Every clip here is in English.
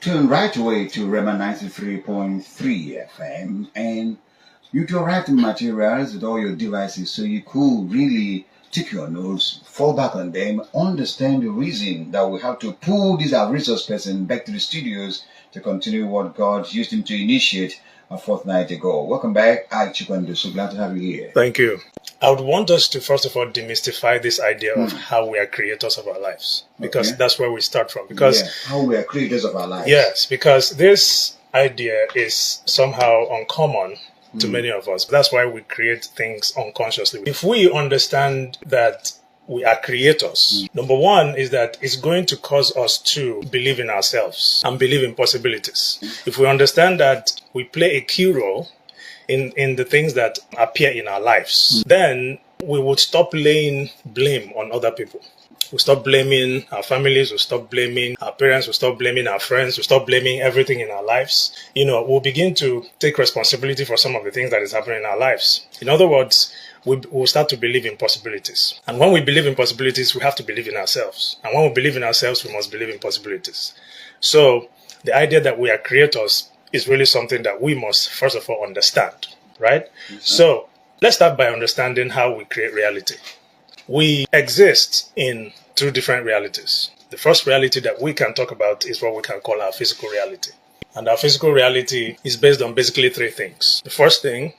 Tune right away to Rhema 93.3 FM, and you do write materials with all your devices so you could really take your notes, fall back on them, understand the reason that we have to pull this our resource person back to the studios to continue what God used him to initiate a fortnight ago. Welcome back. Chikwando. So glad to have you here. Thank you. I would want us to first of all demystify this idea of how we are creators of our lives, because that's where we start from. Because how we are creators of our lives. Yes, because this idea is somehow uncommon to many of us. That's why we create things unconsciously. If we understand that we are creators, number one is that it's going to cause us to believe in ourselves and believe in possibilities. If we understand that we play a key role in the things that appear in our lives, then we would stop laying blame on other people. We'll stop blaming our families, we'll stop blaming our parents, we'll stop blaming our friends, we'll stop blaming everything in our lives. We'll begin to take responsibility for some of the things that is happening in our lives. In other words, we'll start to believe in possibilities. And when we believe in possibilities, we have to believe in ourselves. And when we believe in ourselves, we must believe in possibilities. So the idea that we are creators is really something that we must, first of all, understand, right? So let's start by understanding how we create reality. We exist in two different realities. The first reality that we can talk about is what we can call our physical reality. And our physical reality is based on basically three things. The first thing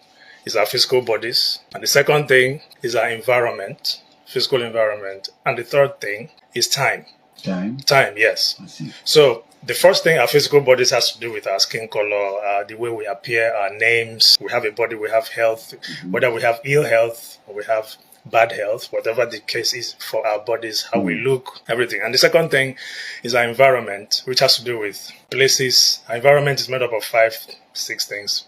is our physical bodies. And the second thing is our environment, physical environment. And the third thing is time. Time, yes. I see. So the first thing our physical bodies has to do with our skin color, the way we appear, our names. We have a body, we have health, whether we have ill health or we have bad health, whatever the case is for our bodies, how we look, everything. And the second thing is our environment, which has to do with places. Our environment is made up of 5-6 things.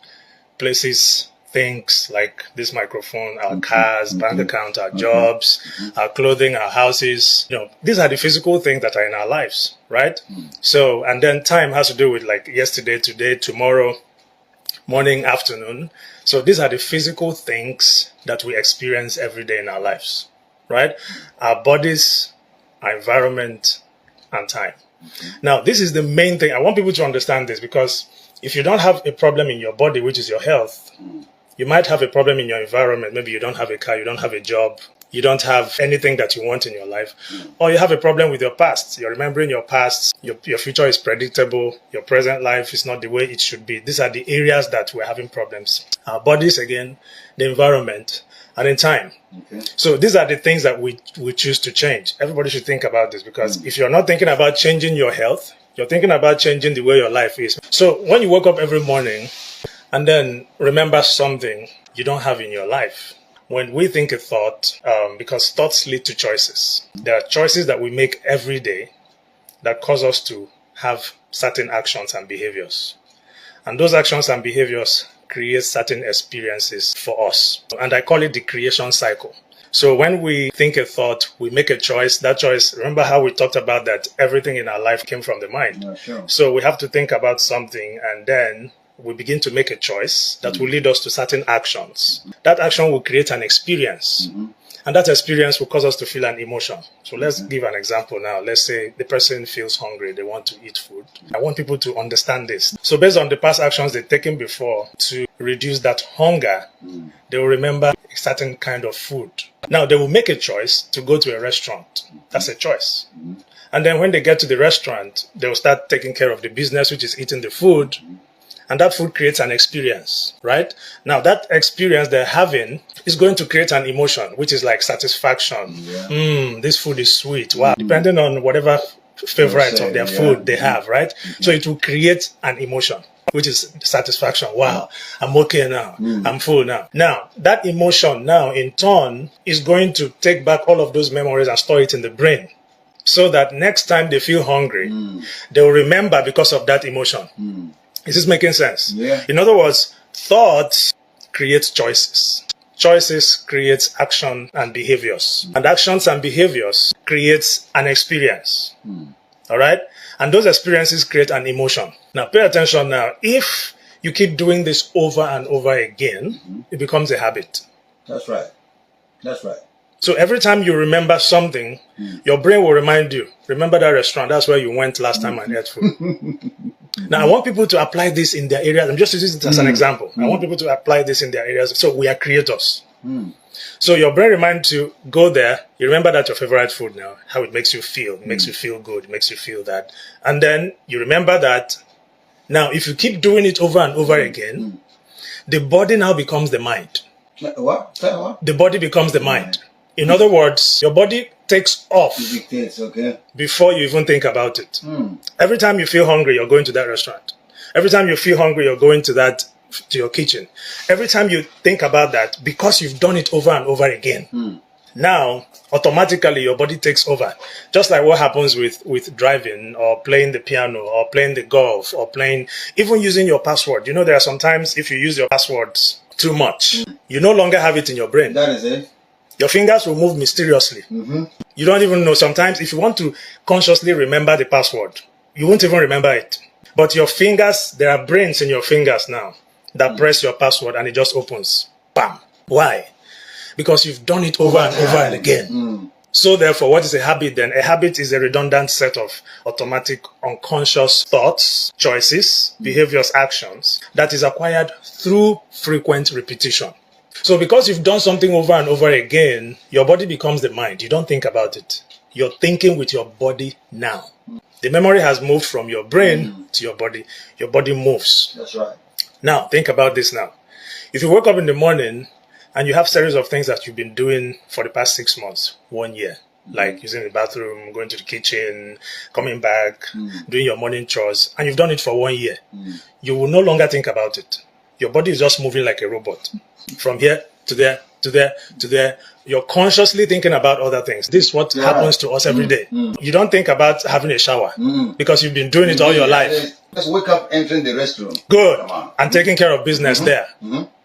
Places, things like this microphone, our cars, bank account, our jobs, our clothing, our houses. These are the physical things that are in our lives, right? So, and then time has to do with like yesterday, today, tomorrow, morning, afternoon. So these are the physical things that we experience every day in our lives, right? Our bodies, our environment, and time. Now, this is the main thing. I want people to understand this, because if you don't have a problem in your body, which is your health, you might have a problem in your environment. Maybe you don't have a car, you don't have a job, you don't have anything that you want in your life, or you have a problem with your past. You're remembering your past, your future is predictable, your present life is not the way it should be. These are the areas that we're having problems. Our bodies, again, the environment, and in time. So these are the things that we choose to change. Everybody should think about this, because if you're not thinking about changing your health, you're thinking about changing the way your life is. So when you wake up every morning and then remember something you don't have in your life, when we think a thought, because thoughts lead to choices. There are choices that we make every day that cause us to have certain actions and behaviors. And those actions and behaviors create certain experiences for us. And I call it the creation cycle. So when we think a thought, we make a choice. That choice, remember how we talked about that everything in our life came from the mind. So we have to think about something, and then we begin to make a choice that will lead us to certain actions. That action will create an experience. And that experience will cause us to feel an emotion. So let's give an example now. Let's say the person feels hungry. They want to eat food. I want people to understand this. So based on the past actions they've taken before to reduce that hunger, they will remember a certain kind of food. Now they will make a choice to go to a restaurant. That's a choice. And then when they get to the restaurant, they will start taking care of the business, which is eating the food. And that food creates an experience, right? Now, that experience they're having is going to create an emotion, which is like satisfaction. This food is sweet. Wow. Depending on whatever favorite of their food they have, right? So it will create an emotion, which is satisfaction. Wow, I'm okay now. I'm full now. Now, that emotion now, in turn, is going to take back all of those memories and store it in the brain, so that next time they feel hungry, they'll remember because of that emotion. Is this making sense? In other words, thoughts create choices. Choices create action and behaviors. And actions and behaviors creates an experience. All right? And those experiences create an emotion. Now, pay attention now. If you keep doing this over and over again, it becomes a habit. That's right. So every time you remember something, your brain will remind you, remember that restaurant, that's where you went last time and ate food. Now, I want people to apply this in their areas. I'm just using it as an example. I want people to apply this in their areas. So we are creators. So your brain reminds you, go there. You remember that's your favorite food now, how it makes you feel. It makes you feel good. It makes you feel that. And then you remember that. Now, if you keep doing it over and over again, the body now becomes the mind. What? The body becomes the mind. In other words, your body takes off before you even think about it. Every time you feel hungry, you're going to that restaurant. Every time you feel hungry, you're going to your kitchen. Every time you think about that, because you've done it over and over again, now automatically your body takes over. Just like what happens with driving or playing the piano or playing the golf or even using your password. You know, there are sometimes if you use your passwords too much, you no longer have it in your brain. That is it. Your fingers will move mysteriously. You don't even know. Sometimes if you want to consciously remember the password, you won't even remember it. But your fingers, there are brains in your fingers now that press your password and it just opens. Bam. Why? Because you've done it over and over and again. So therefore, what is a habit then? A habit is a redundant set of automatic, unconscious thoughts, choices, behaviors, actions that is acquired through frequent repetition. So because you've done something over and over again, your body becomes the mind. You don't think about it. You're thinking with your body now. The memory has moved from your brain to your body. Your body moves. That's right. Now, think about this now. If you wake up in the morning and you have series of things that you've been doing for the past 6 months, 1 year, like using the bathroom, going to the kitchen, coming back, doing your morning chores, and you've done it for 1 year, you will no longer think about it. Your body is just moving like a robot. From here to there, to there, to there. You're consciously thinking about other things. This is what happens to us every day. You don't think about having a shower because you've been doing it all your life. Just wake up, entering the restroom. Good. And taking care of business there.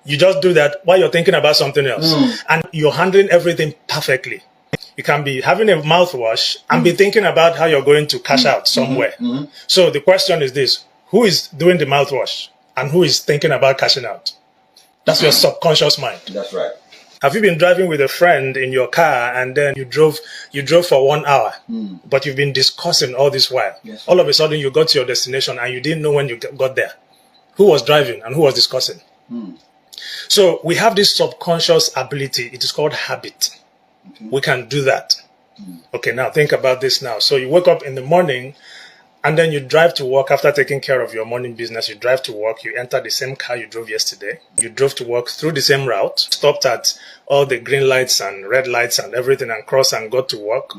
You just do that while you're thinking about something else. And you're handling everything perfectly. You can be having a mouthwash and be thinking about how you're going to cash out somewhere. So the question is this: who is doing the mouthwash and who is thinking about cashing out? That's your subconscious mind. That's right. Have you been driving with a friend in your car and then you drove for 1 hour, but you've been discussing all this while? Yes. All of a sudden you got to your destination and you didn't know when you got there. Who was driving and who was discussing? So we have this subconscious ability. It is called habit. We can do that. Okay, now think about this now. So you wake up in the morning and then you drive to work after taking care of your morning business. You drive to work. You enter the same car you drove yesterday. You drove to work through the same route, stopped at all the green lights and red lights and everything and crossed and got to work.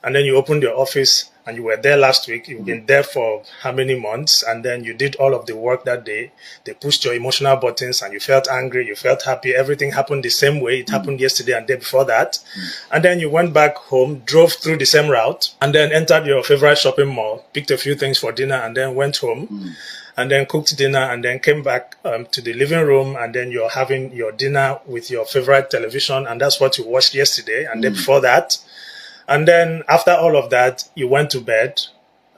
And then you opened your office and you were there last week. You've been there for how many months? And then you did all of the work that day. They pushed your emotional buttons and you felt angry. You felt happy. Everything happened the same way. It happened yesterday and the day before that. And then you went back home, drove through the same route, and then entered your favorite shopping mall, picked a few things for dinner, and then went home. And then cooked dinner and then came back to the living room, and then you're having your dinner with your favorite television, and that's what you watched yesterday and then before that. And then after all of that, you went to bed.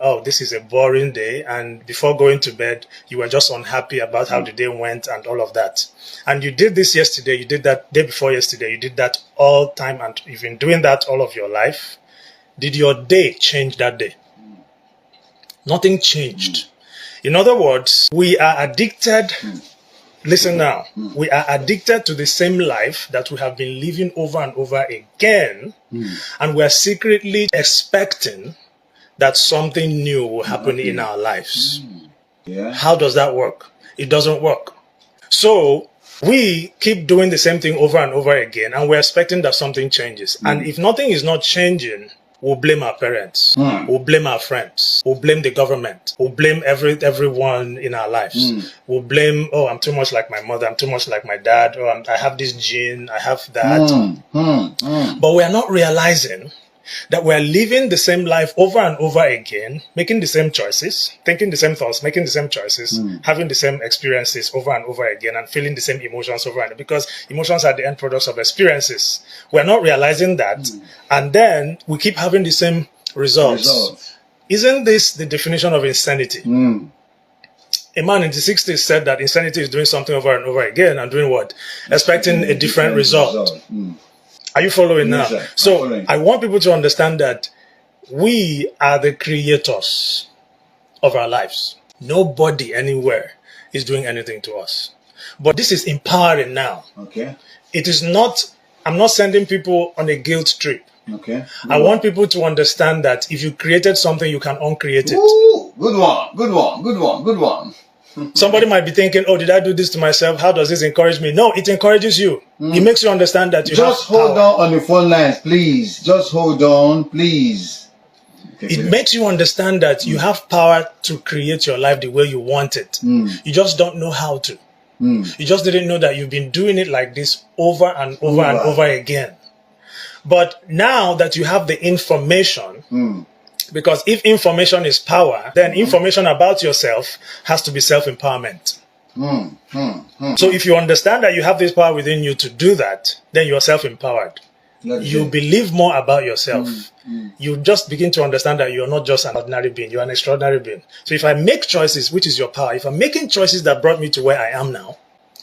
Oh, this is a boring day. And before going to bed, you were just unhappy about how the day went and all of that. And you did this yesterday. You did that day before yesterday. You did that all time. And you've been doing that all of your life. Did your day change that day? Nothing changed. In other words, we are addicted. Listen now. We are addicted to the same life that we have been living over and over again. And we are secretly expecting that something new will happen in our lives. How does that work? It doesn't work. So we keep doing the same thing over and over again, and we're expecting that something changes. And if nothing is not changing, we'll blame our parents. We'll blame our friends. We'll blame the government. We'll blame everyone in our lives. We'll blame, oh, I'm too much like my mother. I'm too much like my dad. Oh, I have this gene. I have that. But we are not realizing that we're living the same life over and over again, making the same choices, thinking the same thoughts, making the same choices, having the same experiences over and over again, and feeling the same emotions over and over, because emotions are the end products of experiences. We're not realizing that, and then we keep having the same results. Isn't this the definition of insanity? A man in the 60s said that insanity is doing something over and over again and doing what? Expecting a different result. Are you following Yes, now? sir. I'm So following. I want people to understand that we are the creators of our lives. Nobody anywhere is doing anything to us. But this is empowering now. Okay. It is not, I'm not sending people on a guilt trip. Okay. I want people to understand that if you created something, you can uncreate it. Ooh, good one. Good one. Good one. Good one. Somebody might be thinking, oh, did I do this to myself? How does this encourage me? No, it encourages you. It makes you understand that you Just have hold power. on the phone lines, please. Just hold on, please. Okay, It makes you understand that you have power to create your life the way you want it. You just don't know how to. You just didn't know that you've been doing it like this over and over and over again. But now that you have the information, because if information is power, then information about yourself has to be self-empowerment. So if you understand that you have this power within you to do that, then you're self-empowered. You believe more about yourself. You just begin to understand that you're not just an ordinary being, you're an extraordinary being. So if I make choices, which is your power, if I'm making choices that brought me to where I am now,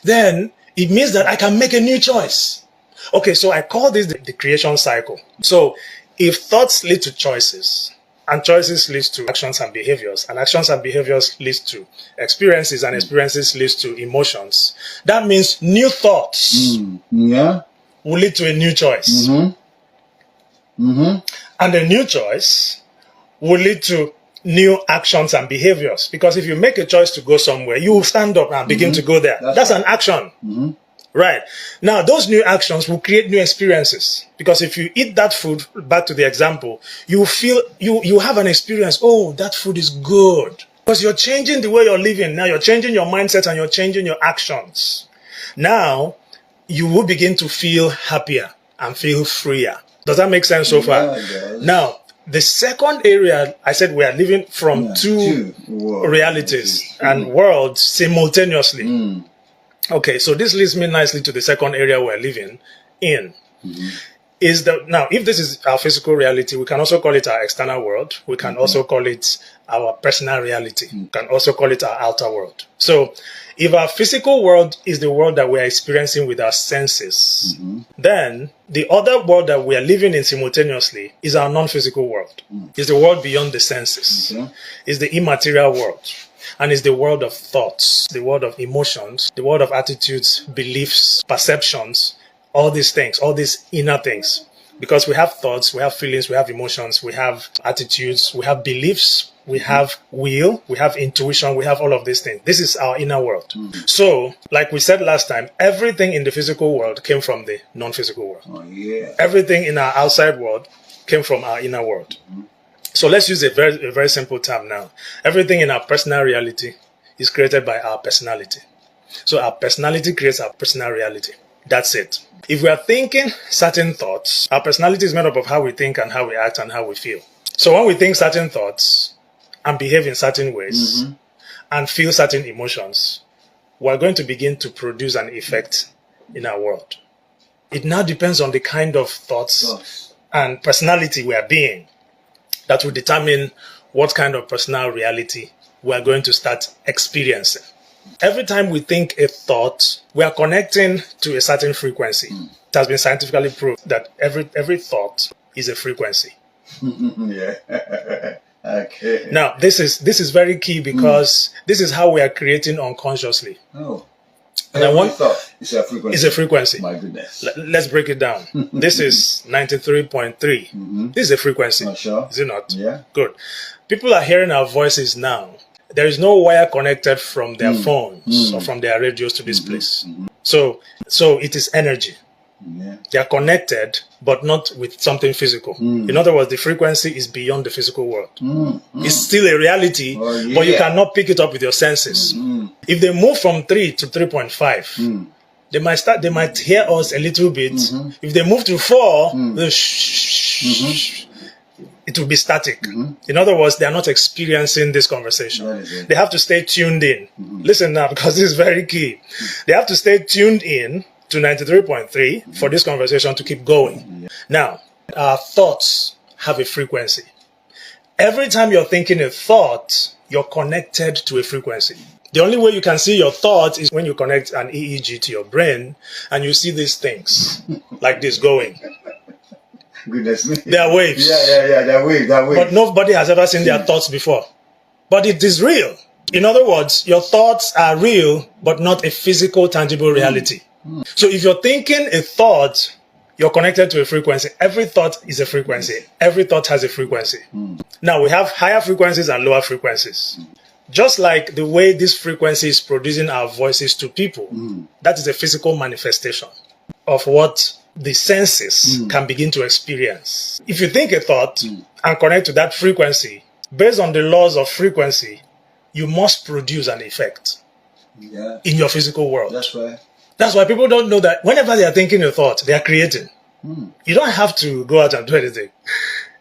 then it means that I can make a new choice. Okay, so I call this the creation cycle. So if thoughts lead to choices, and choices leads to actions and behaviors, and actions and behaviors leads to experiences, and experiences leads to emotions, that means new thoughts will lead to a new choice. And a new choice will lead to new actions and behaviors. Because if you make a choice to go somewhere, you will stand up and begin to go there. That's an action. Right. Now, those new actions will create new experiences. Because if you eat that food, back to the example, you feel, you have an experience, oh, that food is good. Because you're changing the way you're living. Now you're changing your mindset and you're changing your actions. Now, you will begin to feel happier and feel freer. Does that make sense so far? Now, the second area, I said we are living from two realities and worlds simultaneously. Okay, so this leads me nicely to the second area we're living in. Is that now, if this is our physical reality, we can also call it our external world. We can also call it our personal reality. We can also call it our outer world. So if our physical world is the world that we're experiencing with our senses, then the other world that we are living in simultaneously is our non-physical world. It's the world beyond the senses. It's the immaterial world. And it's the world of thoughts, the world of emotions, the world of attitudes, beliefs, perceptions, all these things, all these inner things. Because we have thoughts, we have feelings, we have emotions, we have attitudes, we have beliefs, we have will, we have intuition, we have all of these things. This is our inner world. So, like we said last time, everything in the physical world came from the non-physical world. Everything in our outside world came from our inner world. So let's use a very simple term now. Everything in our personal reality is created by our personality. So our personality creates our personal reality. That's it. If we are thinking certain thoughts, our personality is made up of how we think and how we act and how we feel. So when we think certain thoughts and behave in certain ways and feel certain emotions, we're going to begin to produce an effect in our world. It now depends on the kind of thoughts and personality we are being that will determine what kind of personal reality we are going to start experiencing. Every time we think a thought, we are connecting to a certain frequency. It has been scientifically proved that every thought is a frequency. Okay. Now, this is very key because this is how we are creating unconsciously. And Every thought is a frequency. It's a frequency. My goodness. Let's break it down. This is 93.3. This is a frequency. Sure. Is it not? Yeah. Good. People are hearing our voices now. There is no wire connected from their phones or from their radios to this place. So it is energy. They are connected, but not with something physical. In other words, the frequency is beyond the physical world. It's still a reality, but you cannot pick it up with your senses. If they move from 3 to 3.5, they might hear us a little bit. If they move to 4, it will be static. In other words, they are not experiencing this conversation. They have to stay tuned in. Listen now, because this is very key. They have to stay tuned in to 93.3 for this conversation to keep going. Now, our thoughts have a frequency. Every time you're thinking a thought, you're connected to a frequency. The only way you can see your thoughts is when you connect an EEG to your brain and you see these things like this going. Goodness me. They are waves. Yeah. They're waves. But nobody has ever seen their thoughts before. But it is real. In other words, your thoughts are real, but not a physical, tangible reality. So if you're thinking a thought, you're connected to a frequency. Every thought is a frequency. Every thought has a frequency. Now, we have higher frequencies and lower frequencies. Just like the way this frequency is producing our voices to people, that is a physical manifestation of what the senses can begin to experience. If you think a thought and connect to that frequency, based on the laws of frequency, you must produce an effect in your physical world. That's right. That's why people don't know that whenever they are thinking a thought, they are creating. You don't have to go out and do anything.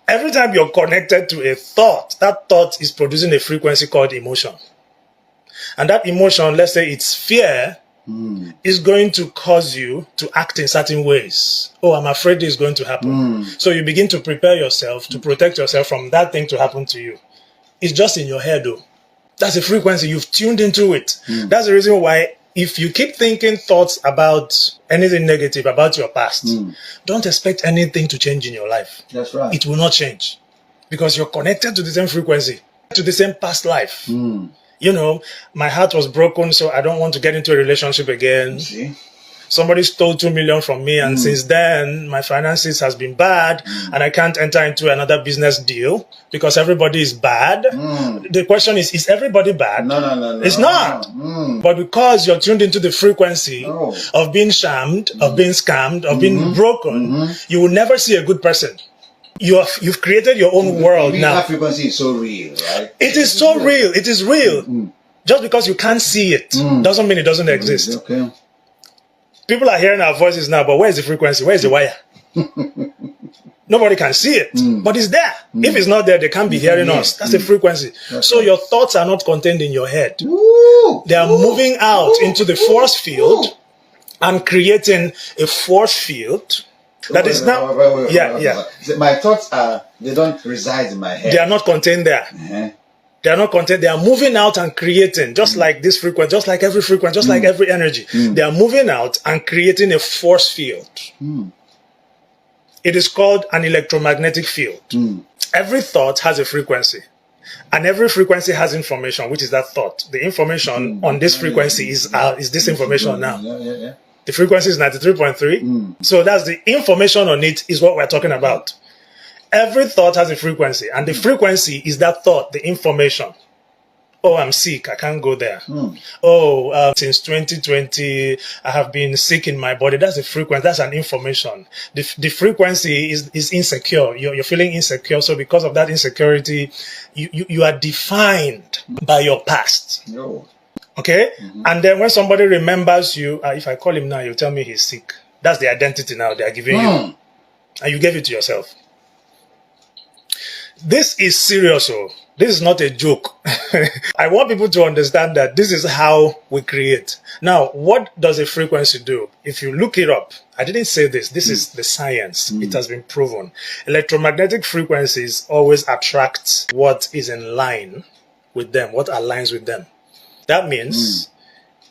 Every time you're connected to a thought, that thought is producing a frequency called emotion. And that emotion, let's say it's fear, is going to cause you to act in certain ways. Oh, I'm afraid this is going to happen. So you begin to prepare yourself to protect yourself from that thing to happen to you. It's just in your head, though. That's a frequency. You've tuned into it. That's the reason why if you keep thinking thoughts about anything negative about your past, don't expect anything to change in your life. That's right. It will not change because you're connected to the same frequency, to the same past life. You know, my heart was broken, so I don't want to get into a relationship again. See? Somebody stole 2 million from me, and since then, my finances has been bad, and I can't enter into another business deal because everybody is bad. The question is everybody bad? No. It's not. But because you're tuned into the frequency of being shammed, of being scammed, of being broken, you will never see a good person. You've created your own world now. That frequency is so real, right? It is so real. It is real. Just because you can't see it doesn't mean it doesn't exist. Okay. People are hearing our voices now, but where is the frequency? Where is the wire? Nobody can see it, but it's there. If it's not there, they can't be hearing us. That's a frequency. So your thoughts are not contained in your head. They are moving out into the force field and creating a force field that is now... My thoughts they don't reside in my head. They are not contained there. They are not content. They are moving out and creating, just like this frequency, just like every frequency, just like every energy. They are moving out and creating a force field. It is called an electromagnetic field. Every thought has a frequency. And every frequency has information, which is that thought. The information on this frequency is this information now. The frequency is 93.3. So that's the information on it is what we're talking about. Every thought has a frequency, and the frequency is that thought, the information. Oh, I'm sick. I can't go there. Since 2020, I have been sick in my body. That's a frequency. That's an information. The frequency is insecure. You're feeling insecure. So because of that insecurity, you are defined by your past. Okay? And then when somebody remembers you, if I call him now, you tell me he's sick. That's the identity now they are giving you. And you gave it to yourself. This is serious. This is not a joke. I want people to understand that this is how we create. Now, what does a frequency do? If you look it up, I didn't say this. This is the science. It has been proven. Electromagnetic frequencies always attract what is in line with them, what aligns with them. That means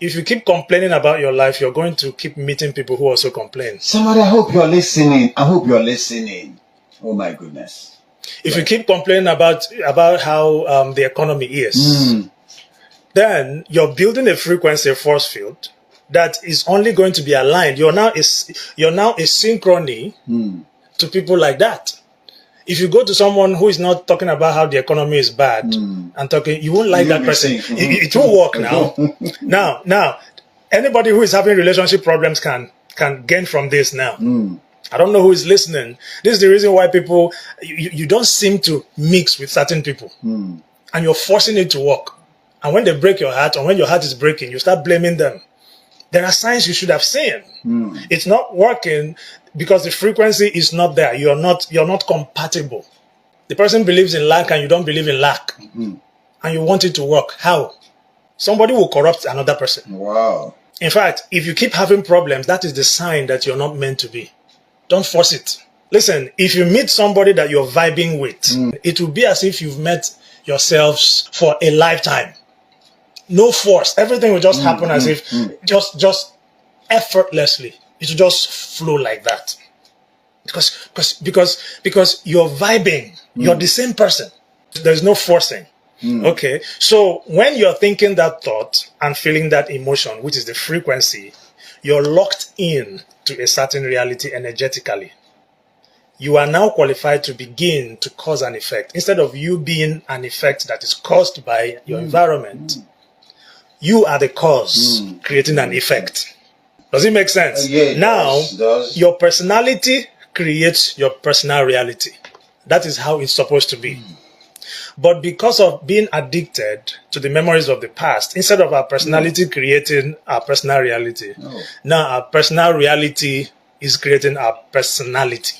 if you keep complaining about your life, you're going to keep meeting people who also complain. Somebody, I hope you're listening. Oh my goodness. If you keep complaining about how the economy is, then you're building a frequency, a force field that is only going to be aligned. You're now a synchrony to people like that. If you go to someone who is not talking about how the economy is bad and talking, you won't like that person. It won't work now. Now, anybody who is having relationship problems can gain from this now. I don't know who is listening. This is the reason why people, you don't seem to mix with certain people. And you're forcing it to work. And when they break your heart, or when your heart is breaking, you start blaming them. There are signs you should have seen. It's not working because the frequency is not there. You're not compatible. The person believes in lack and you don't believe in lack. And you want it to work. How? Somebody will corrupt another person. Wow. In fact, if you keep having problems, that is the sign that you're not meant to be. Don't force it. Listen, if you meet somebody that you're vibing with, it will be as if you've met yourselves for a lifetime. No force. Everything will just happen as if just effortlessly. It will just flow like that. Because you're vibing. You're the same person. There's no forcing. Okay. So when you're thinking that thought and feeling that emotion, which is the frequency, you're locked in to a certain reality energetically. You are now qualified to begin to cause an effect. Instead of you being an effect that is caused by your environment, you are the cause creating an effect. Does it make sense? Yeah, now, does. Your personality creates your personal reality. That is how it's supposed to be. But because of being addicted to the memories of the past, instead of our personality creating our personal reality, now our personal reality is creating our personality.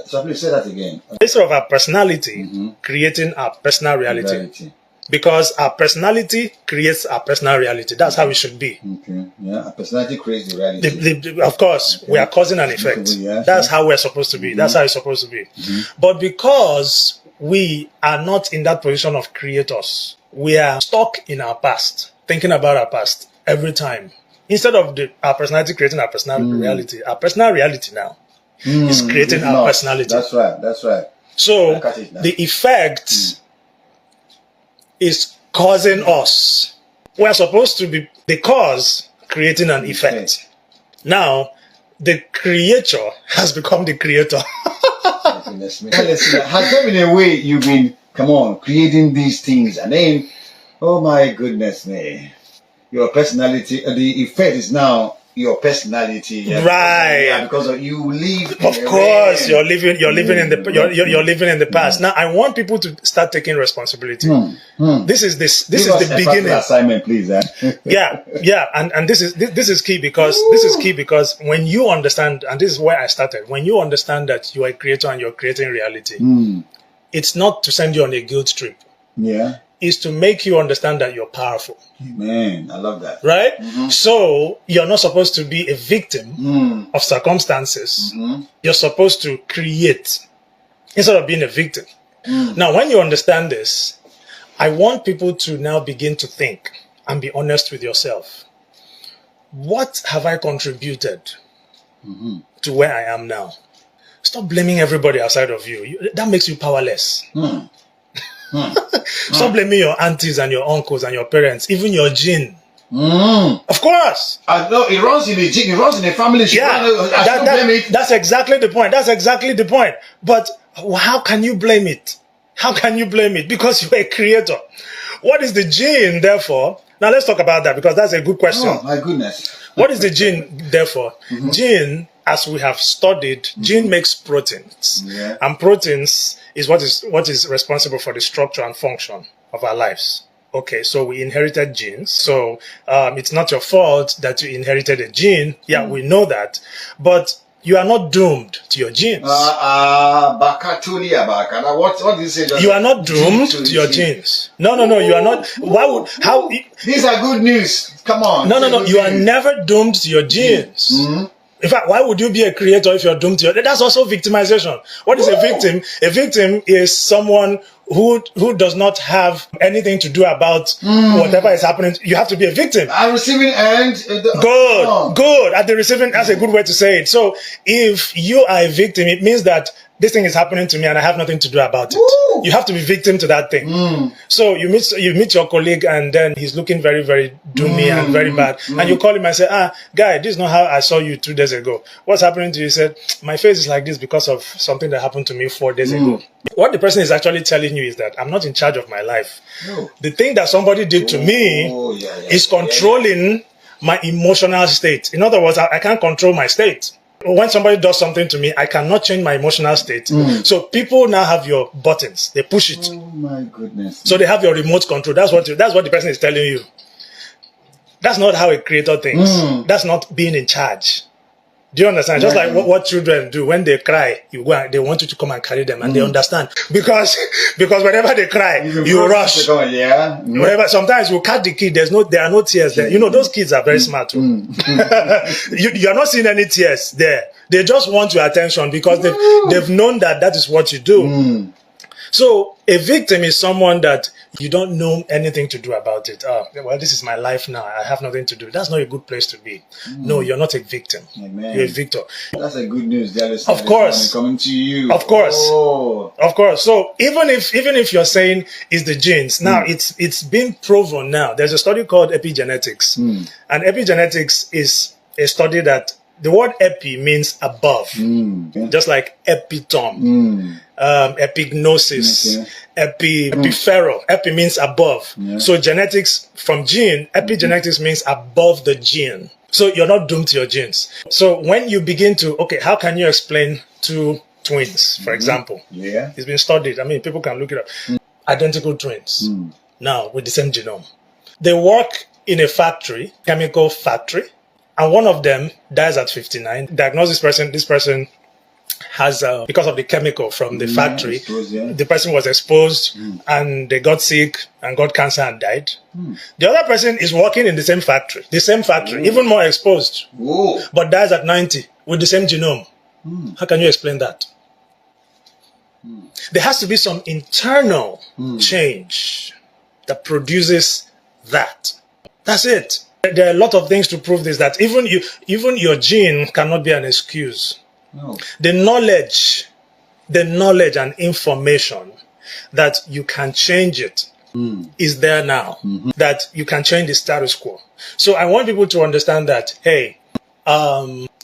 So please say that again. Instead of our personality creating our personal reality. Because our personality creates our personal reality. That's how it should be. Okay. Yeah, our personality creates the reality. Of course, we are causing an effect. That's how we're supposed to be. That's how it's supposed to be. But because we are not in that position of creators, we are stuck in our past, thinking about our past every time. Instead of our personality creating our personal reality now is creating our personality. That's right. So the effect is causing us. We're supposed to be the cause creating an effect. Now, the creator has become the creator. Listen, has there been a way you've been, creating these things, and then, oh my goodness me, your personality, the effect is now your personality, right? Because you live. Of course, you're living in the past. Now, I want people to start taking responsibility. This is the beginning. Assignment, please. Yeah, and this is key because when you understand, and this is where I started. When you understand that you are a creator and you're creating reality, it's not to send you on a guilt trip. Yeah. Is to make you understand that you're powerful. Amen. I love that. Right? So you're not supposed to be a victim of circumstances. You're supposed to create instead of being a victim. Now, when you understand this, I want people to now begin to think and be honest with yourself. What have I contributed to where I am now? Stop blaming everybody outside of you. That makes you powerless. Stop blaming your aunties and your uncles and your parents, even your gene. Of course. No, it runs in the gene, it runs in the family. That's exactly the point. But how can you blame it? Because you're a creator. What is the gene, therefore? Now let's talk about that because that's a good question. Oh, my goodness. What is the gene, therefore? Gene, as we have studied, gene makes proteins. Yeah. And proteins is what is responsible for the structure and function of our lives. Okay, so we inherited genes. So it's not your fault that you inherited a gene. Yeah, we know that. But you are not doomed to your genes. What did you say? You are not doomed to your genes. No, you are not. These are good news. Come on. No. You are never doomed to your genes. In fact, why would you be a creator if you're doomed to your... That's also victimization. What is a victim? A victim is someone who does not have anything to do about whatever is happening. You have to be a victim. I'm receiving end. Good. At the receiving, that's a good way to say it. So if you are a victim, it means that this thing is happening to me and I have nothing to do about it. Woo! You have to be victim to that thing. So you meet your colleague and then he's looking very, very doomy and very bad. And you call him and say, guy, this is not how I saw you 2 days ago. What's happening to you? He said, my face is like this because of something that happened to me 4 days ago. What the person is actually telling you is that I'm not in charge of my life. No. The thing that somebody did to me is controlling my emotional state. In other words, I can't control my state. When somebody does something to me, I cannot change my emotional state. So people now have your buttons. They push it. Oh my goodness. So they have your remote control. That's what the person is telling you. That's not how a creator thinks. That's not being in charge. Do you understand? Just like what children do when they cry, you go and they want you to come and carry them, and they understand because whenever they cry, you rush. Whenever sometimes you catch the kid, there are no tears there. You know those kids are very smart too. You're not seeing any tears there. They just want your attention because they've known that is what you do. So a victim is someone that you don't know anything to do about it. Well, this is my life now. I have nothing to do. That's not a good place to be. No, you're not a victim. Amen. You're a victor. That's a good news. There is Of course. coming to you. Of course. Oh. Of course. So even if you're saying it's the genes, now it's been proven now. There's a study called epigenetics. And epigenetics is a study that the word epi means above, just like epitome, epignosis, epipheral. Epi means above. So genetics from gene, epigenetics means above the gene. So you're not doomed to your genes. So when you begin to, okay, how can you explain two twins, for example? Yeah. It's been studied. I mean, people can look it up. Identical twins, now with the same genome. They work in a factory, chemical factory, and one of them dies at 59. Diagnose this person. This person has, because of the chemical from the factory, the person was exposed and they got sick and got cancer and died. The other person is working in the same factory, even more exposed, but dies at 90 with the same genome. How can you explain that? There has to be some internal change that produces that. That's it. There are a lot of things to prove this, that even your gene cannot be an excuse. No. The knowledge and information that you can change it is there now, that you can change the status quo. So I want people to understand that, hey,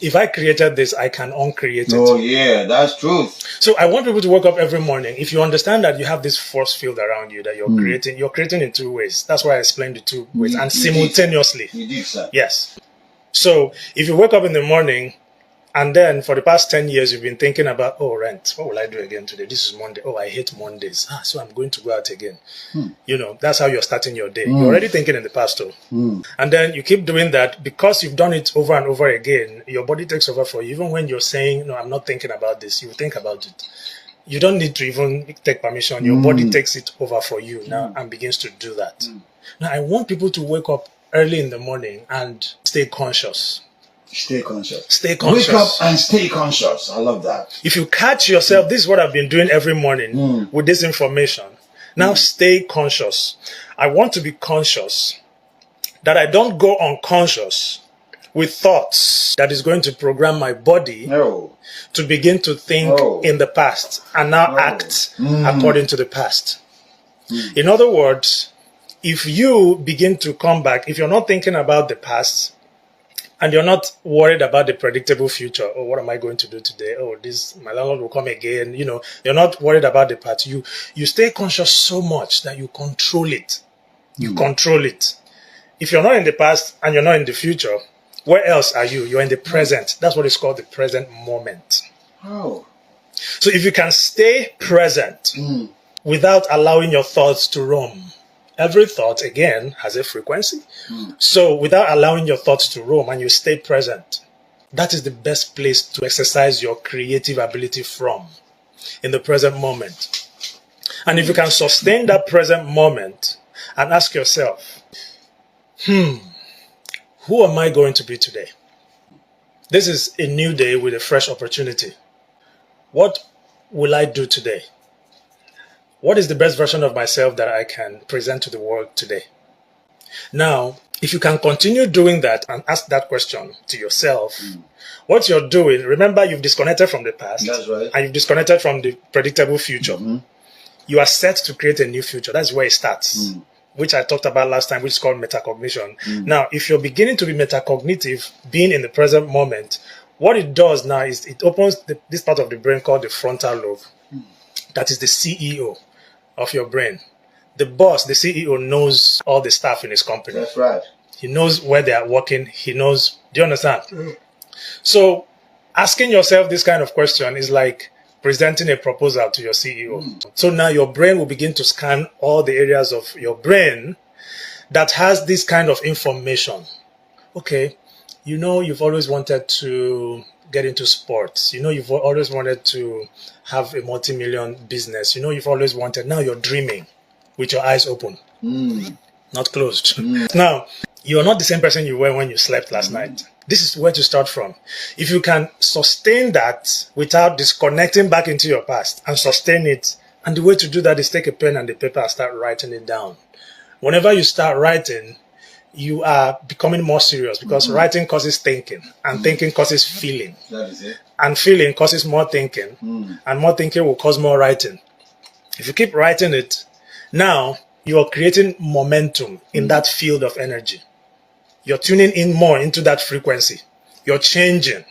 if I created this, I can uncreate it. Oh yeah, that's truth. So I want people to wake up every morning. If you understand that you have this force field around you that you're creating in two ways. That's why I explained the two ways, and simultaneously. You did, sir. Yes. So if you wake up in the morning, and then for the past 10 years, you've been thinking about, rent. What will I do again today? This is Monday. I hate Mondays. So I'm going to go out again. That's how you're starting your day. You're already thinking in the past. And then you keep doing that because you've done it over and over again. Your body takes over for you. Even when you're saying, no, I'm not thinking about this, you think about it. You don't need to even take permission. Your body takes it over for you now and begins to do that. Now, I want people to wake up early in the morning and stay conscious. Stay conscious. Stay conscious. Wake up and stay conscious. I love that. If you catch yourself, this is what I've been doing every morning with this information. Now stay conscious. I want to be conscious that I don't go unconscious with thoughts that is going to program my body to begin to think in the past and now act according to the past. In other words, if you begin to come back, if you're not thinking about the past, and you're not worried about the predictable future. What am I going to do today? My landlord will come again. You're not worried about the past. You stay conscious so much that you control it. You control it. If you're not in the past and you're not in the future, where else are you? You're in the present. That's what is called the present moment. So if you can stay present without allowing your thoughts to roam, every thought, again, has a frequency. So without allowing your thoughts to roam and you stay present, that is the best place to exercise your creative ability from, in the present moment. And if you can sustain that present moment and ask yourself, who am I going to be today? This is a new day with a fresh opportunity. What will I do today? What is the best version of myself that I can present to the world today? Now, if you can continue doing that and ask that question to yourself, what you're doing, remember you've disconnected from the past. That's right. And you've disconnected from the predictable future. You are set to create a new future. That's where it starts, which I talked about last time, which is called metacognition. Now, if you're beginning to be metacognitive, being in the present moment, what it does now is it opens this part of the brain called the frontal lobe. That is the CEO of your brain. The boss, the CEO, knows all the staff in his company. That's right. He knows where they are working. He knows. Do you understand? So asking yourself this kind of question is like presenting a proposal to your CEO. So now your brain will begin to scan all the areas of your brain that has this kind of information. Okay, you've always wanted to get into sports. You've always wanted to have a multi-million business. You've always wanted. Now you're dreaming with your eyes open, not closed. Now, you're not the same person you were when you slept last night. This is where to start from. If you can sustain that without disconnecting back into your past and sustain it And the way to do that is take a pen and a paper and start writing it down. Whenever you start writing, you are becoming more serious, because writing causes thinking, and thinking causes feeling. That is it. And feeling causes more thinking, and more thinking will cause more writing. If you keep writing it, now you are creating momentum in that field of energy. You're tuning in more into that frequency. You're changing.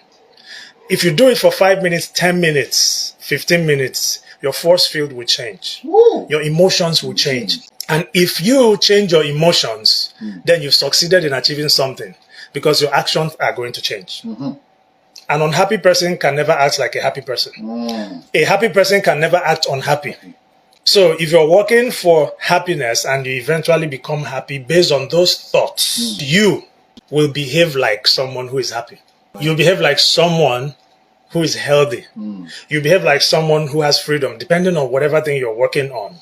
If you do it for 5 minutes, 10 minutes, 15 minutes, your force field will change. Woo. Your emotions will change. And if you change your emotions, then you've succeeded in achieving something, because your actions are going to change. An unhappy person can never act like a happy person. A happy person can never act unhappy. So if you're working for happiness and you eventually become happy based on those thoughts, you will behave like someone who is happy. You'll behave like someone who is healthy. You behave like someone who has freedom, depending on whatever thing you're working on.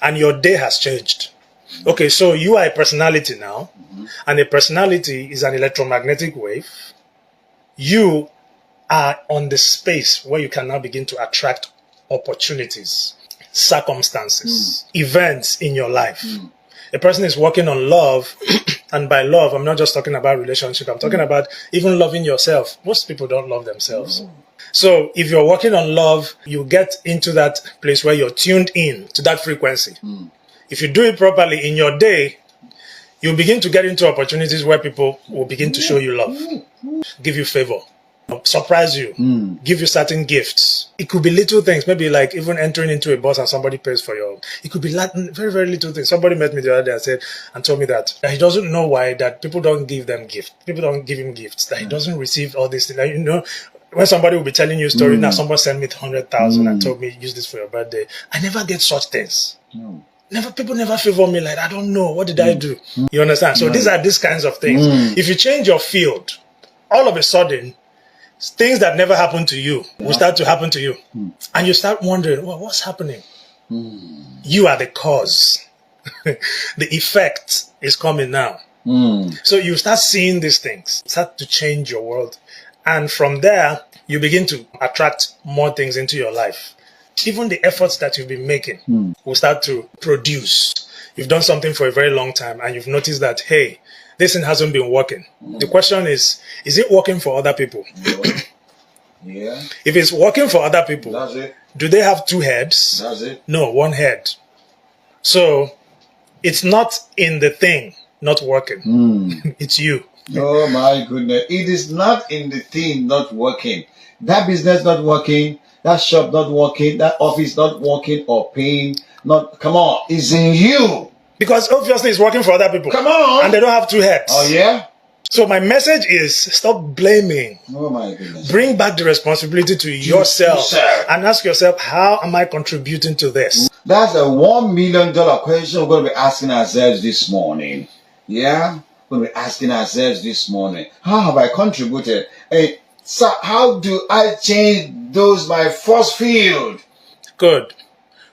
And your day has changed. Okay, so you are a personality now, and a personality is an electromagnetic wave. You are on the space where you can now begin to attract opportunities, circumstances, events in your life. A person is working on love, and by love, I'm not just talking about relationship, I'm talking about even loving yourself. Most people don't love themselves. So if you're working on love, you get into that place where you're tuned in to that frequency. If you do it properly in your day, you begin to get into opportunities where people will begin to show you love, give you favor, surprise you, give you certain gifts. It could be little things, maybe like even entering into a bus and somebody pays for your. It could be very, very little things. Somebody met me the other day and told me that he doesn't know why that people don't give them gifts. People don't give him gifts. That he doesn't receive all these things. Like, when somebody will be telling you a story, now someone sent me 100,000 and told me use this for your birthday. I never get such things. People never favor me like, I don't know, what did I do? You understand? So these are these kinds of things. If you change your field, all of a sudden, things that never happened to you will start to happen to you. And you start wondering, well, what's happening? You are the cause. The effect is coming now. So you start seeing these things, start to change your world. And from there, you begin to attract more things into your life. Even the efforts that you've been making will start to produce. You've done something for a very long time and you've noticed that, hey, this thing hasn't been working. The question is it working for other people? Yeah. If it's working for other people, That's it. do they have two heads? That's it. No, one head. So it's not in the thing not working. It's you. Oh my goodness. It is not in the thing not working. That business not working, that shop not working, that office not working or paying. Come on, it's in you. Because obviously it's working for other people. Come on. And they don't have two heads. Oh yeah? So my message is stop blaming. Oh my goodness. Bring back the responsibility to yourself and ask yourself, how am I contributing to this? That's a $1 million question we're going to be asking ourselves this morning. Yeah? We're going to be asking ourselves this morning. How have I contributed? Hey, so how do I change my force field? Good.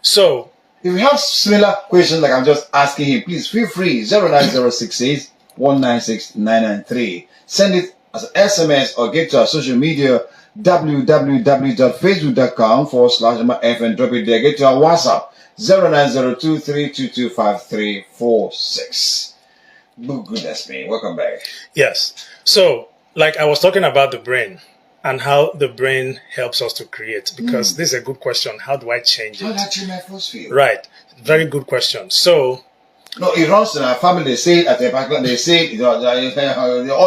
So, if you have similar questions like I'm just asking him, please feel free. 09068 196 993. Send it as an SMS or get to our social media www.facebook.com/FM. Drop it there. Get to our WhatsApp 0902322346. Oh, goodness me. Welcome back. Yes. So, like I was talking about the brain and how the brain helps us to create, because this is a good question. How do I change it? How do I change my force field? Right. Very good question. So, no, it runs in our family. They say it at the back. They say it. They all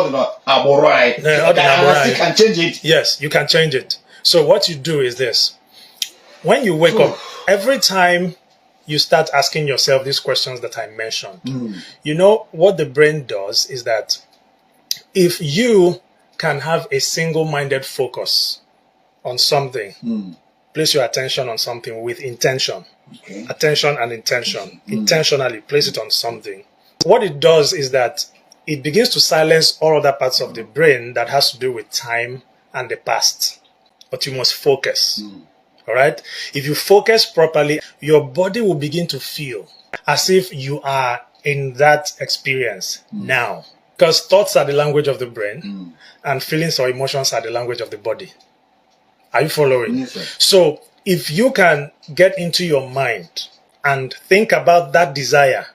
do not aborai. You can change it. Yes, you can change it. So what you do is this: when you wake up, every time you start asking yourself these questions that I mentioned, you know what the brain does is that if you can have a single-minded focus on something, place your attention on something with intention. Okay. Attention and intention. Intentionally place it on something. What it does is that it begins to silence all other parts of the brain that has to do with time and the past. But you must focus. All right? If you focus properly, your body will begin to feel as if you are in that experience now. Because thoughts are the language of the brain and feelings or emotions are the language of the body. Are you following? Yes, sir. So if you can get into your mind and think about that desire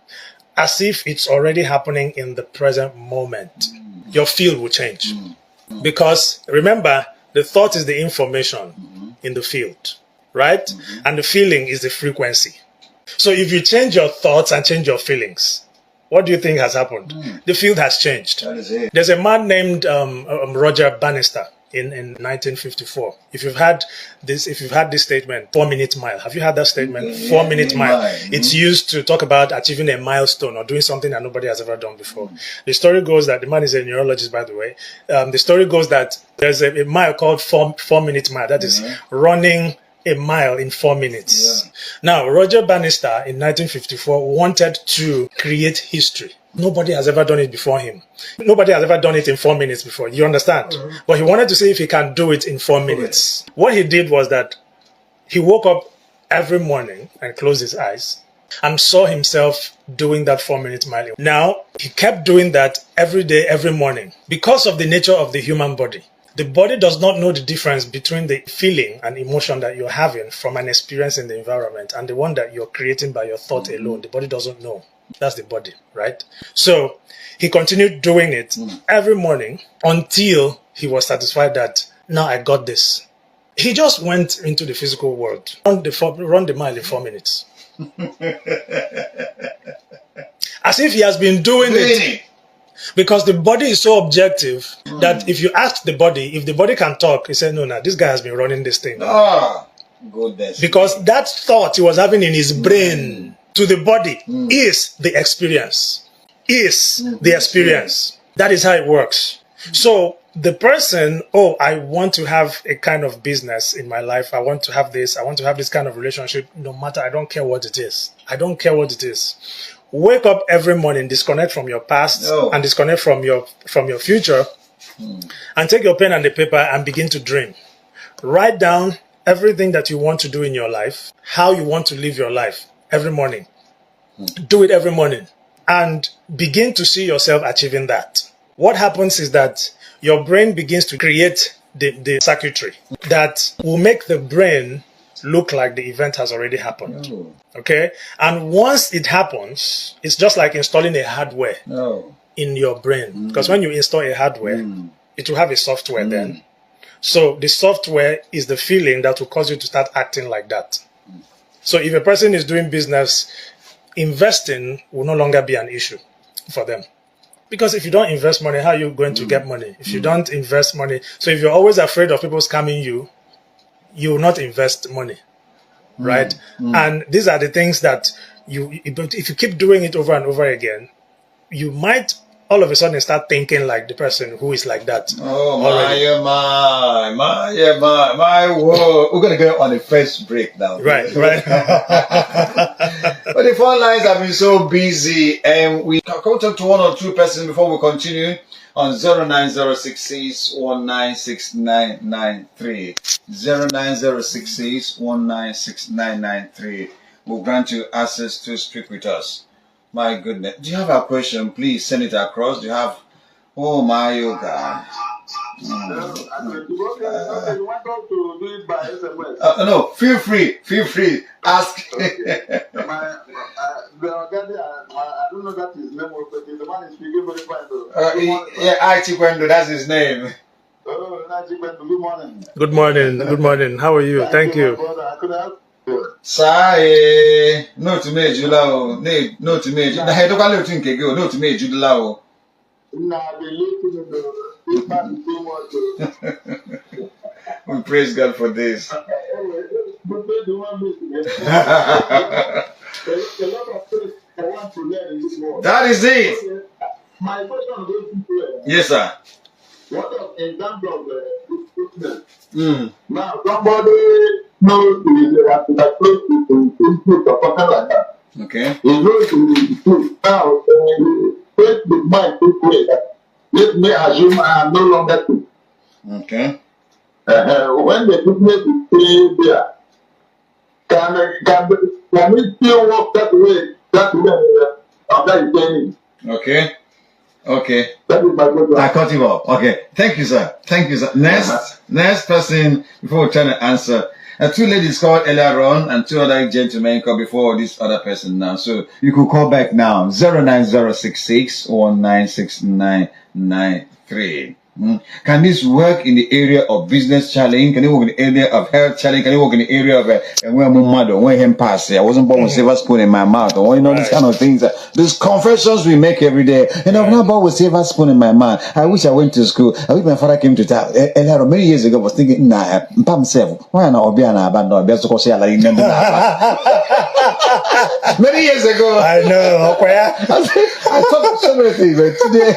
as if it's already happening in the present moment, your field will change. Because remember, the thought is the information in the field, right? And the feeling is the frequency. So if you change your thoughts and change your feelings, what do you think has happened? The field has changed. That is it. There's a man named Roger Bannister in 1954. If you've had this statement, 4-minute mile. Have you had that statement? 4-minute mile. It's used to talk about achieving a milestone or doing something that nobody has ever done before. The story goes that the man is a neurologist, by the way. The story goes that there's a mile called 4-minute mile. That is running a mile in 4 minutes. Now, Roger Bannister in 1954 wanted to create history. Nobody has ever done it before him. Nobody has ever done it in 4 minutes before. You understand? But he wanted to see if he can do it in 4 minutes. What he did was that he woke up every morning and closed his eyes and saw himself doing that 4-minute mile. Now, he kept doing that every day, every morning. Because of the nature of the human body, the body does not know the difference between the feeling and emotion that you're having from an experience in the environment and the one that you're creating by your thought alone. The body doesn't know. That's the body, right? So he continued doing it every morning until he was satisfied that, now I got this. He just went into the physical world, run the mile in 4 minutes. As if he has been doing it. Because the body is so objective that if you ask the body, if the body can talk, he said, no, this guy has been running this thing. Goodness. Because that thought he was having in his brain to the body is the experience. The experience. That is how it works. So the person, I want to have a kind of business in my life. I want to have this. I want to have this kind of relationship. No matter, I don't care what it is. I don't care what it is. Wake up every morning, disconnect from your past and disconnect from your future, and take your pen and the paper and begin to dream. Write down everything that you want to do in your life, how you want to live your life every morning. Do it every morning and begin to see yourself achieving that. What happens is that your brain begins to create the circuitry that will make the brain look like the event has already happened. Okay? And once it happens, it's just like installing a hardware in your brain. Because when you install a hardware, it will have a software then. So the software is the feeling that will cause you to start acting like that. So if a person is doing business, investing will no longer be an issue for them. Because if you don't invest money, how are you going to get money? If you don't invest money, so if you're always afraid of people scamming you, you will not invest money, right? And these are the things that if you keep doing it over and over again, you might all of a sudden start thinking like the person who is like that. We're going to go on the first break now. Right. But the phone lines have been so busy, and we can talk to one or two persons before we continue on 09066196993. 09066196993 will grant you access to speak with us. My goodness. Do you have a question? Please send it across. Do you have... Oh my God. No, feel free. Ask. I don't know that his name, but the man is speaking very fine. Chikwendo, that's his name. Good morning. Good morning. How are you? Thank you. Say no to me, Julao. No to me. The head of a little thing go. No to me, Julao. We praise God for this. That is it. My question is, yes, sir. What of example of the now somebody knows that close to or something like that. Okay. He knows to now take the mind this way. Let me assume I am no longer true. Okay. When the business is still there, can we still work that way after it's changing? Okay. That is my question. I cut him off. Okay. Thank you, sir. Next person, before we try to answer. Two ladies called earlier on and two other gentlemen called before this other person now. So you could call back now 09066196993. Can this work in the area of business challenge? Can it work in the area of health challenge? Can it work in the area of when I'm mad or when I'm past? I wasn't born with silver spoon in my mouth, or these kind of things. These confessions we make every day. And I'm not born with silver spoon in my mouth. I wish I went to school. I wish my father came to town. And many years ago, I was thinking, nah, myself, why not be an abandoned? Many years ago, I know. I thought so many things, but today.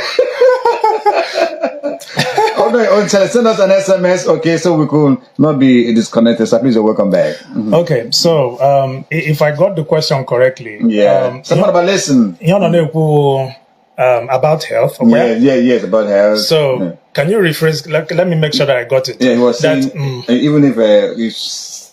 Okay, send us an SMS, okay, so we could not be disconnected. So please, welcome back. Okay, so if I got the question correctly, about listen. About health. Okay? Yes, about health. So can you rephrase? Let me make sure that I got it. Yeah, he was saying even if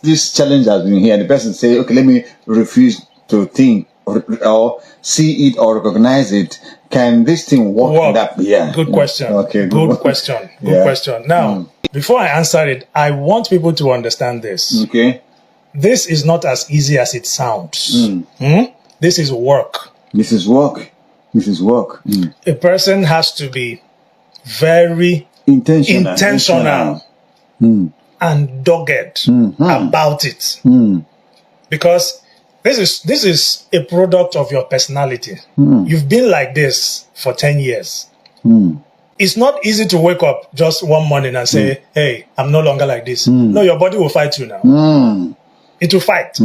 this challenge has been here, and the person say, okay, let me refuse to think or see it or recognize it. Can this thing work? Good question. Okay. Good question. Good question. Now, before I answer it, I want people to understand this. Okay. This is not as easy as it sounds. This is work. This is work. A person has to be very intentional and dogged about it, because this is a product of your personality. You've been like this for 10 years. It's not easy to wake up just one morning and say, hey, I'm no longer like this. No, your body will fight you now. It will fight.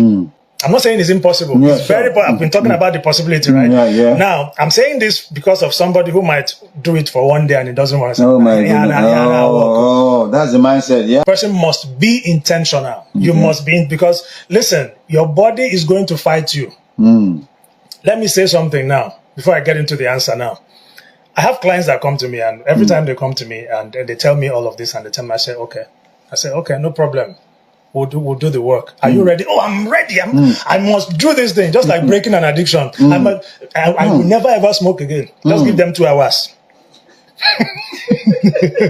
I'm not saying it's impossible. Yeah, it's very. I've been talking about the possibility, right? Yeah. Now, I'm saying this because of somebody who might do it for one day and it doesn't want to say, oh my goodness. That's the mindset, yeah. Person must be intentional. You must be, because listen, your body is going to fight you. Let me say something now, before I get into the answer now. I have clients that come to me, and every time they come to me and they tell me all of this, and they tell me, I say, okay, no problem. We'll do the work. Are you ready? Oh, I'm ready. I must do this thing. Just like breaking an addiction. I will never ever smoke again. Just give them 2 hours.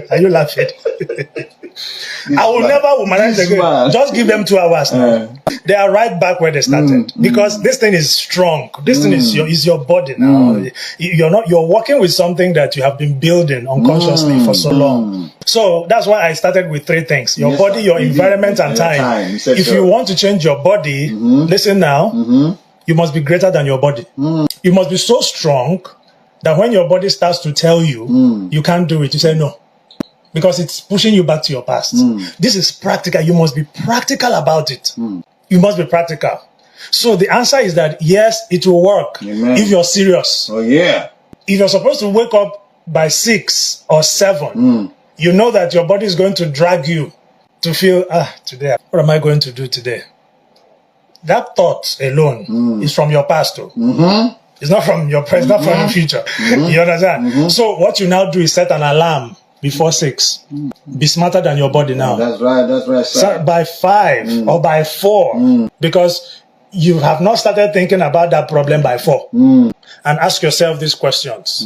Are you laughing? I will never womanize again. Just give them 2 hours now. They are right back where they started, because this thing is strong. This thing is your body now. You're working with something that you have been building unconsciously for so long. So that's why I started with 3 things: your body, your environment, and time. If you want to change your body, listen now, you must be greater than your body. You must be so strong that when your body starts to tell you you can't do it, you say no, because it's pushing you back to your past. This is practical. You must be practical about it. You must be practical. So the answer is that yes, it will work. Amen. If you're serious. Oh yeah. If you're supposed to wake up by 6 or 7, you know that your body is going to drag you to feel, today, what am I going to do today? That thought alone is from your past. It's not from your present, not from your future. You understand? So what you now do is set an alarm before 6. Be smarter than your body now. That's right. So by 5 or by 4, because you have not started thinking about that problem by 4. And ask yourself these questions.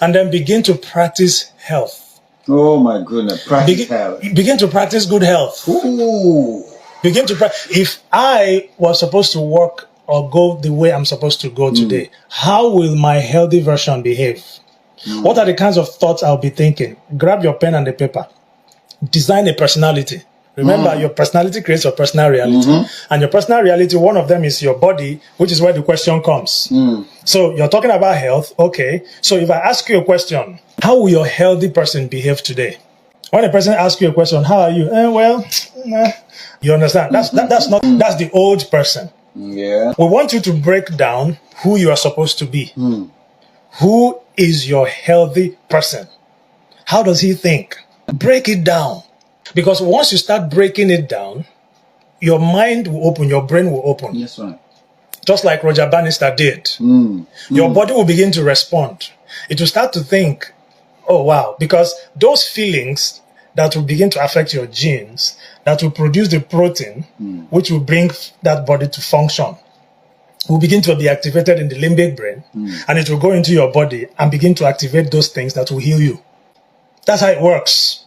And then begin to practice health. Oh my goodness. Practice health. Begin to practice good health. Ooh. Begin to practice. If I was supposed to work or go the way I'm supposed to go today, how will my healthy version behave? What are the kinds of thoughts I'll be thinking? Grab your pen and the paper. Design a personality. Remember, your personality creates your personal reality. And your personal reality, one of them is your body, which is where the question comes. So you're talking about health. Okay. So if I ask you a question, how will your healthy person behave today? When a person asks you a question, how are you? You understand? That's the old person. Yeah. We want you to break down who you are supposed to be. Who is your healthy person? How does he think? Break it down. Because once you start breaking it down, your mind will open, your brain will open. Yes, right. Just like Roger Bannister did. Your body will begin to respond. It will start to think, oh wow, because those feelings that will begin to affect your genes, that will produce the protein, which will bring that body to function, will begin to be activated in the limbic brain, and it will go into your body and begin to activate those things that will heal you. That's how it works.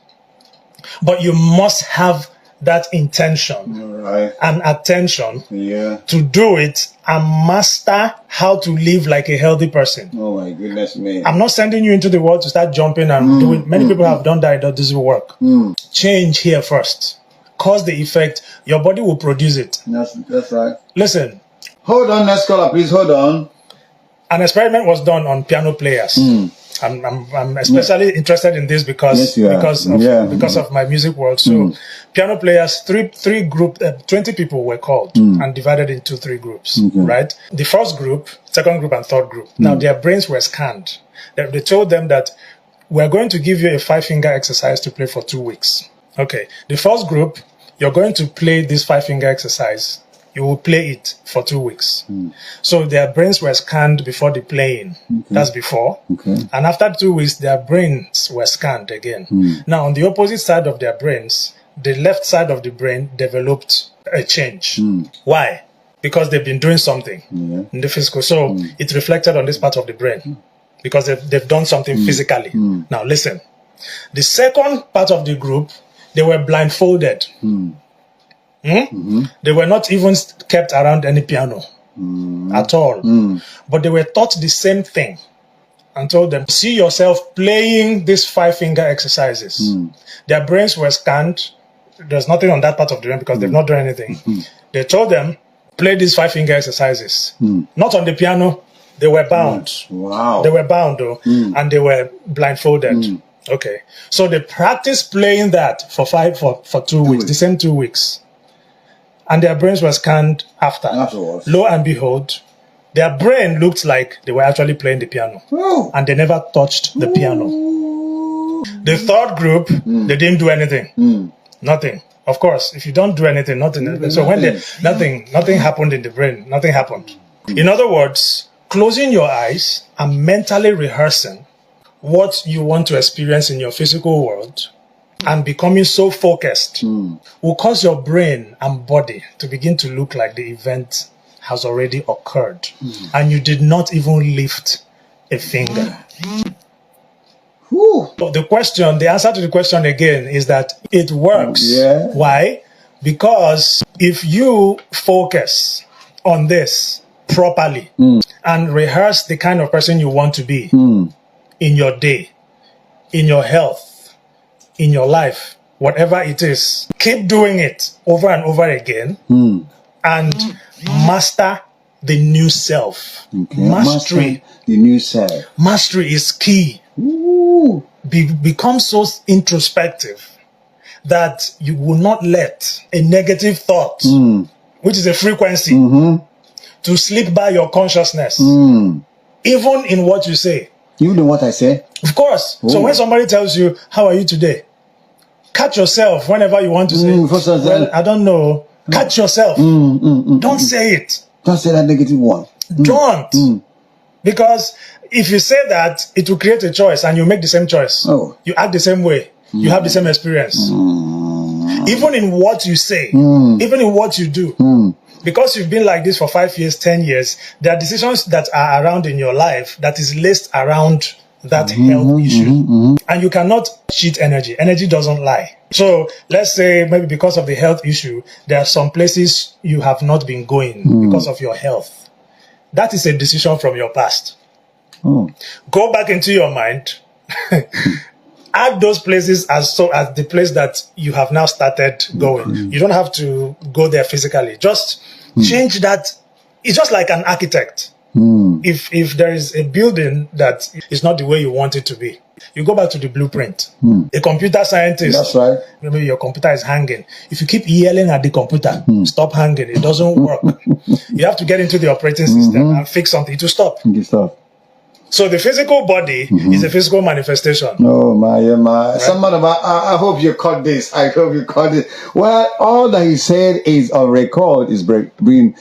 But you must have that intention Right. and attention Yeah. to do it and master how to live like a healthy person. Oh my goodness me. I'm not sending you into the world to start jumping and doing. Many people have done that. It doesn't work. Change here first. Cause the effect. Your body will produce it. That's right. Listen, Hold on, next caller, please. Hold on. an experiment was done on piano players. I'm especially interested in this because of my music world. So piano players, three group, 20 people were called and divided into 3 groups, right? The first group, second group, and third group. Now their brains were scanned. They told them that we're going to give you a 5-finger exercise to play for 2 weeks. Okay. The first group, you're going to play this 5-finger exercise. You will play it for 2 weeks. So their brains were scanned before the playing. That's before. And after 2 weeks, their brains were scanned again. Now, on the opposite side of their brains, the left side of the brain developed a change. Why? Because they've been doing something in the physical. So it reflected on this part of the brain because they've done something physically. Now, listen. The second part of the group, they were blindfolded. They were not even kept around any piano at all. But they were taught the same thing and told them, see yourself playing these 5-finger exercises. Their brains were scanned. There's nothing on that part of the brain because they've not done anything. They told them, play these 5-finger exercises. Not on the piano. They were bound. Wow. They were bound, though, and they were blindfolded. Okay. So they practiced playing that for 2 weeks, the same 2 weeks. And their brains were scanned afterwards. Lo and behold, their brain looked like they were actually playing the piano. And they never touched the piano. The third group, they didn't do anything. Nothing. Of course, if you don't do anything, nothing. So when nothing happened in the brain, nothing happened. In other words, closing your eyes and mentally rehearsing what you want to experience in your physical world and becoming so focused will cause your brain and body to begin to look like the event has already occurred and you did not even lift a finger. So the answer to the question again is that it works. Why? Because if you focus on this properly and rehearse the kind of person you want to be in your day, in your health, in your life, whatever it is, keep doing it over and over again and master the new self. Mastery. The new self. Mastery is key. Become so introspective that you will not let a negative thought, which is a frequency, to slip by your consciousness, even in what you say. Even in what I say? Of course. So when somebody tells you, how are you today? Catch yourself whenever you want to say, well, I don't know. Catch yourself. Don't say it. Don't say that negative one. Don't. Because if you say that, it will create a choice and you make the same choice. You act the same way. You have the same experience. Even in what you say, even in what you do. Because you've been like this for 5 years, 10 years, there are decisions that are around in your life that is laced around that health issue. And you cannot cheat energy. Energy doesn't lie. So let's say maybe because of the health issue, there are some places you have not been going because of your health. That is a decision from your past. Go back into your mind. Add those places as the place that you have now started going. You don't have to go there physically. Just change that. It's just like an architect. If there is a building that is not the way you want it to be, you go back to the blueprint. A computer scientist, that's right. Maybe your computer is hanging. If you keep yelling at the computer, stop hanging. It doesn't work. You have to get into the operating system and fix something to stop. So the physical body is a physical manifestation. Oh my. I hope you caught this. I hope you caught it. Well, all that he said is on record, is being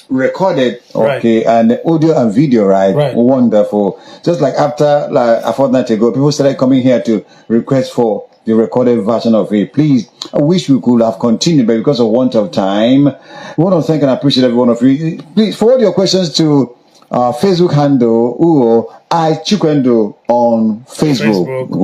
recorded, okay, and audio and video, right? Wonderful. Just like after a fortnight ago, people started coming here to request for the recorded version of it. Please, I wish we could have continued, but because of want of time, we want to thank and appreciate every one of you. Please forward your questions to Facebook handle I Chukwendo on Facebook.